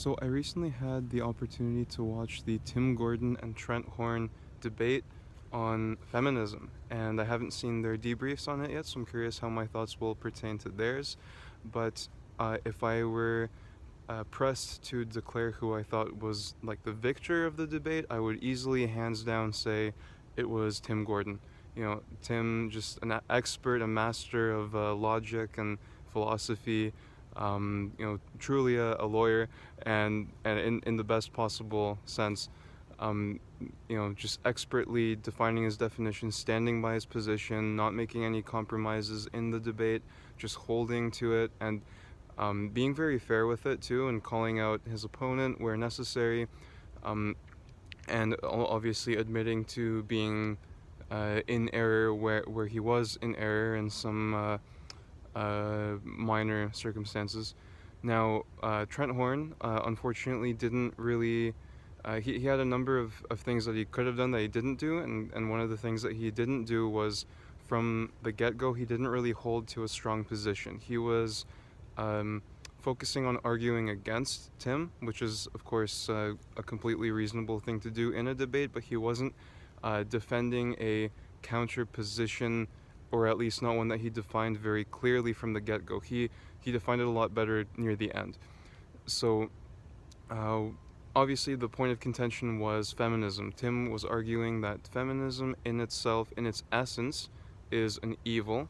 So I recently had the opportunity to watch the Tim Gordon and Trent Horn debate on feminism, and I haven't seen their debriefs on it yet, so I'm curious how my thoughts will pertain to theirs. But if I were pressed to declare who I thought was like the victor of the debate, I would easily, hands down, say it was Tim Gordon. Tim, just an expert, a master of logic and philosophy. Truly a lawyer, and in the best possible sense. Um, just expertly defining his definition, standing by his position, not making any compromises in the debate, just holding to it, and being very fair with it too, and calling out his opponent where necessary, um, and obviously admitting to being in error where he was in error in some minor circumstances. Now, Trent Horn, unfortunately, didn't really. He had a number of things that he could have done that he didn't do, and one of the things that he didn't do was, from the get go, he didn't really hold to a strong position. He was um, focusing on arguing against Tim, which is, of course, a completely reasonable thing to do in a debate, but he wasn't defending a counter position, or at least not one that he defined very clearly from the get go. He defined it a lot better near the end. So, uh, obviously, the point of contention was feminism. Tim was arguing that feminism in itself, in its essence, is an evil,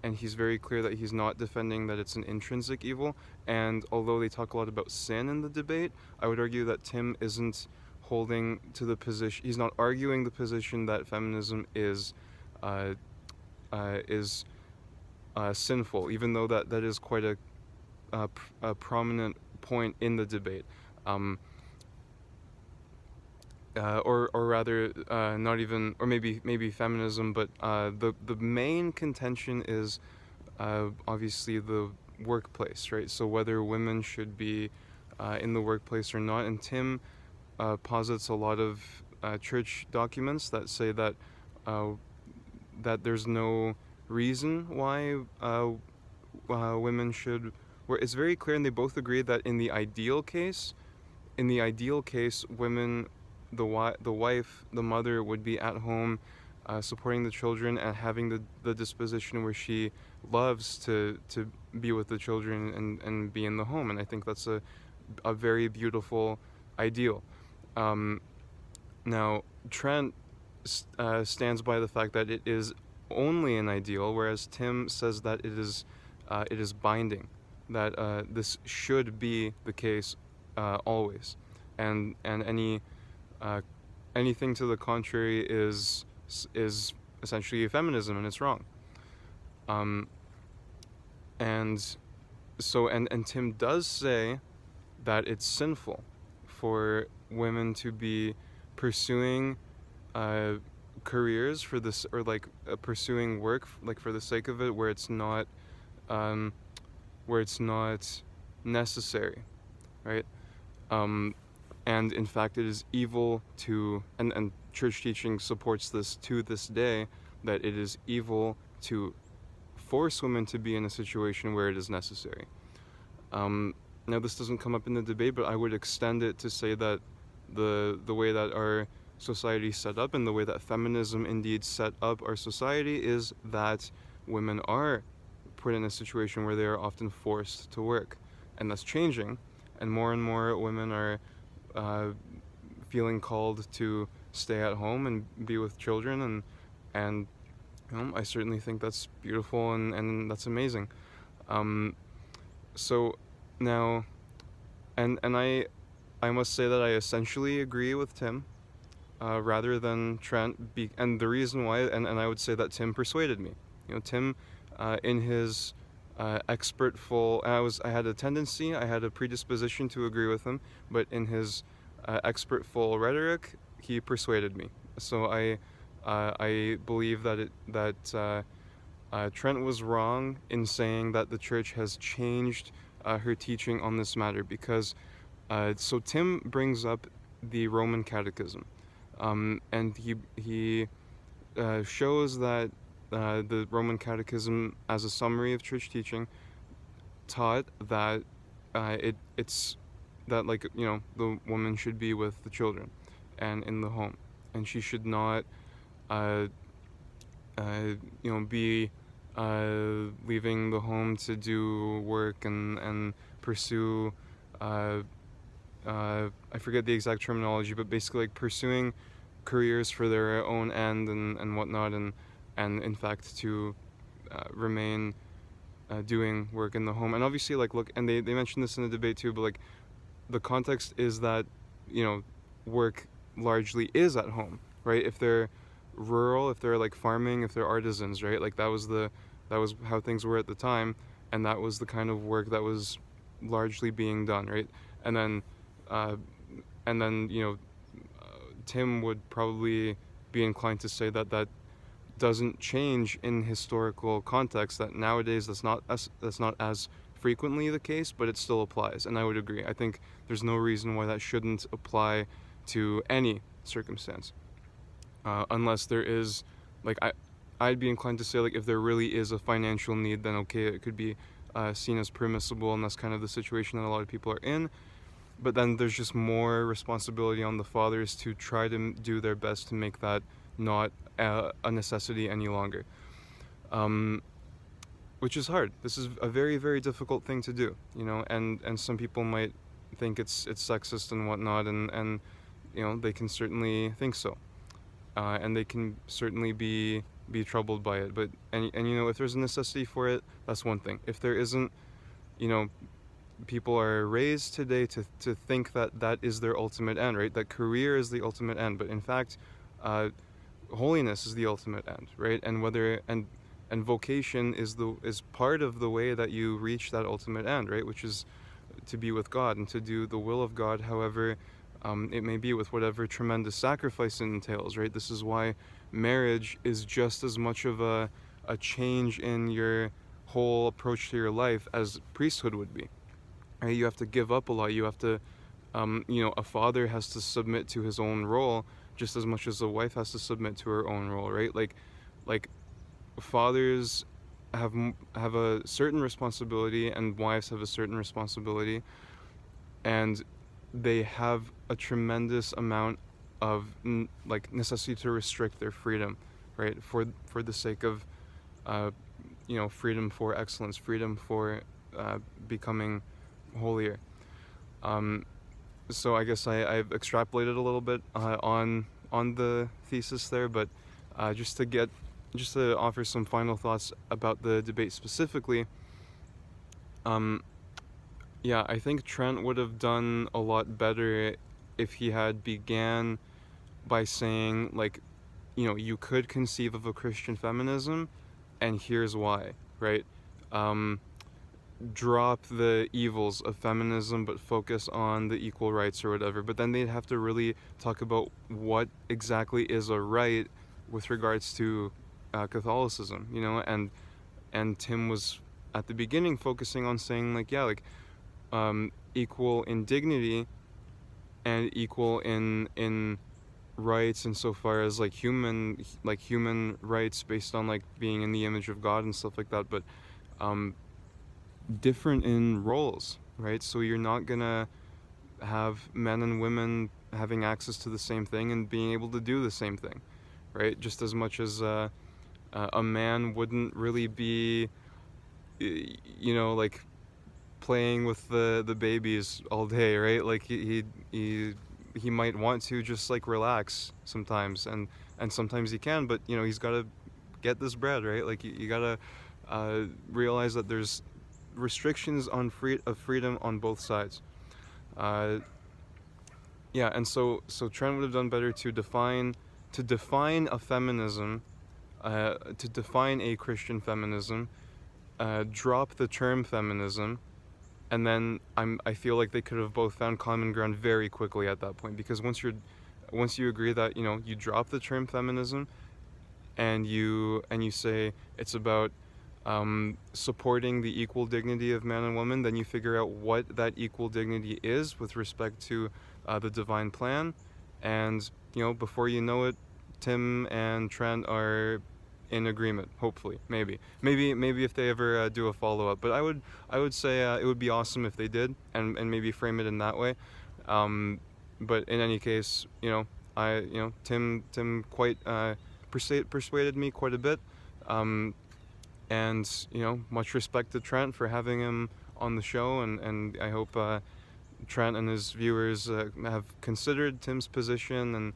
and he's very clear that he's not defending that it's an intrinsic evil. And although they talk a lot about sin in the debate, I would argue that Tim isn't holding to the position. He's not arguing the position that feminism uh, is sinful, even though that is quite a prominent point in the debate. Um, or rather, not even, or maybe feminism, but the main contention is obviously the workplace, right? So whether women should be in the workplace or not. And Tim posits a lot of church documents that say uh, that there's no reason why women should. Where it's very clear, and they both agree that in the ideal case, women, the wife, the mother, would be at home, supporting the children and having the disposition where she loves to be with the children and be in the home. And I think that's a very beautiful ideal. Um, Now, Trent stands by the fact that it is only an ideal, whereas Tim says that it is binding, that this should be the case always, and uh, anything to the contrary is essentially feminism, and it's wrong. Um, and and Tim does say that it's sinful for women to be pursuing uh, careers for this, or like pursuing work like for the sake of it, um, where it's not necessary, right? Um, and in fact, it is evil to, and church teaching supports this to this day, that it is evil to force women to be in a situation where it is necessary. Um, Now, this doesn't come up in the debate, but I would extend it to say that the way that our society is set up, and the way that feminism indeed set up our society, is that women are put in a situation where they are often forced to work, and that's changing, and more women are uh, feeling called to stay at home and be with children, and I certainly think that's beautiful, and that's amazing. Um, so now, and I must say that I essentially agree with Tim, rather than Trent. And the reason why, and I would say that Tim persuaded me. Tim, in his expertful, I had a tendency, I had a predisposition to agree with him, but in his expertful rhetoric, he persuaded me. So I believe that Trent was wrong in saying that the church has changed her teaching on this matter, because so Tim brings up the Roman Catechism, and he shows that the Roman Catechism, as a summary of church teaching, taught that it's that, like, the woman should be with the children and in the home, and she should not uh, be leaving the home to do work and pursue uh, I forget the exact terminology, but basically like pursuing careers for their own end and whatnot, and in fact to remain doing work in the home. And obviously, like, look, and they mentioned this in the debate too, but like the context is that work largely is at home, right? If they're rural, if they're like farming, if they're artisans, right? Like that was how things were at the time, and that was the kind of work that was largely being done, right? And then uh, and then Tim would probably be inclined to say that that doesn't change in historical context, that nowadays that's not as frequently the case, but it still applies. And I would agree. I think there's no reason why that shouldn't apply to any circumstance, unless there is, like, I'd be inclined to say, like, if there really is a financial need, then okay, it could be seen as permissible, and that's kind of the situation that a lot of people are in. But then there's just more responsibility on the fathers to try to do their best to make that not a necessity any longer, um, which is hard. This is a very, very difficult thing to do, and some people might think it's sexist and whatnot, and they can certainly think so, and they can certainly be troubled by it. But and if there's a necessity for it, that's one thing. If there isn't, you know, people are raised today to think that that is their ultimate end, right? That career is the ultimate end, but in fact, holiness is the ultimate end, right? And whether and vocation is part of the way that you reach that ultimate end, right? Which is to be with God and to do the will of God, however it may be, with whatever tremendous sacrifice it entails, right? This is why marriage is just as much of a change in your whole approach to your life as priesthood would be. Right? You have to give up a lot. You have to, a father has to submit to his own role just as much as a wife has to submit to her own role, right? Like fathers have a certain responsibility and wives have a certain responsibility, and they have a tremendous amount of necessity to restrict their freedom, right? For the sake of, freedom for excellence, freedom for becoming holier. So I guess I've extrapolated a little bit on the thesis there, but just to offer some final thoughts about the debate specifically. Yeah, I think Trent would have done a lot better if he had began by saying, like, you could conceive of a Christian feminism, and here's why, right? Drop the evils of feminism but focus on the equal rights or whatever. But then they'd have to really talk about what exactly is a right with regards to Catholicism, and Tim was at the beginning focusing on saying, like, yeah, like, equal in dignity and equal in rights insofar as like human rights based on like being in the image of God and stuff like that, but different in roles, right? So you're not gonna have men and women having access to the same thing and being able to do the same thing, right? Just as much as a man wouldn't really be, like playing with the babies all day, right? Like he might want to just like relax sometimes, and sometimes he can, but he's got to get this bread, right? Like you got to realize that there's restrictions on freedom on both sides. Yeah, and so Trent would have done better to define a feminism, to define a Christian feminism, drop the term feminism, and then I feel like they could have both found common ground very quickly at that point, because once you agree that you drop the term feminism, and you say it's about supporting the equal dignity of man and woman, then you figure out what that equal dignity is with respect to the divine plan, and before you know it, Tim and Trent are in agreement. Hopefully, maybe if they ever do a follow up. But I would say it would be awesome if they did, and maybe frame it in that way. Um, but in any case, Tim quite persuaded me quite a bit. Um, and much respect to Trent for having him on the show, and I hope Trent and his viewers have considered Tim's position and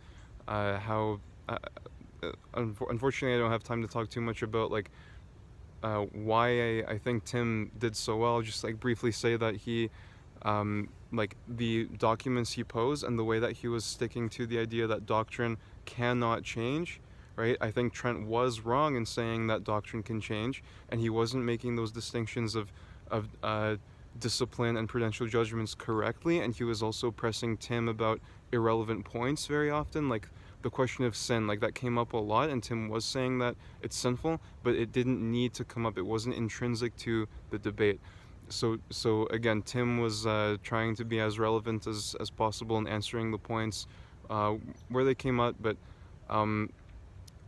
how. Unfortunately, I don't have time to talk too much about like why I think Tim did so well. I'll just like briefly say that he like the documents he posed and the way that he was sticking to the idea that doctrine cannot change, right? I think Trent was wrong in saying that doctrine can change, and he wasn't making those distinctions of discipline and prudential judgments correctly, and he was also pressing Tim about irrelevant points very often, like the question of sin, like that came up a lot, and Tim was saying that it's sinful, but it didn't need to come up. It wasn't intrinsic to the debate. So again, Tim was trying to be as relevant as possible in answering the points where they came up, um,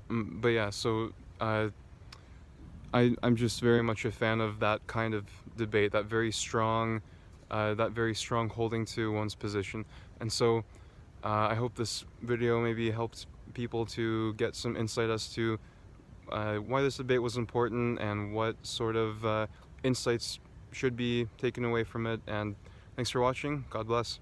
but yeah. So I'm just very much a fan of that kind of debate, that very strong holding to one's position, and so I hope this video maybe helped people to get some insight as to why this debate was important and what sort of insights should be taken away from it. And thanks for watching. God bless.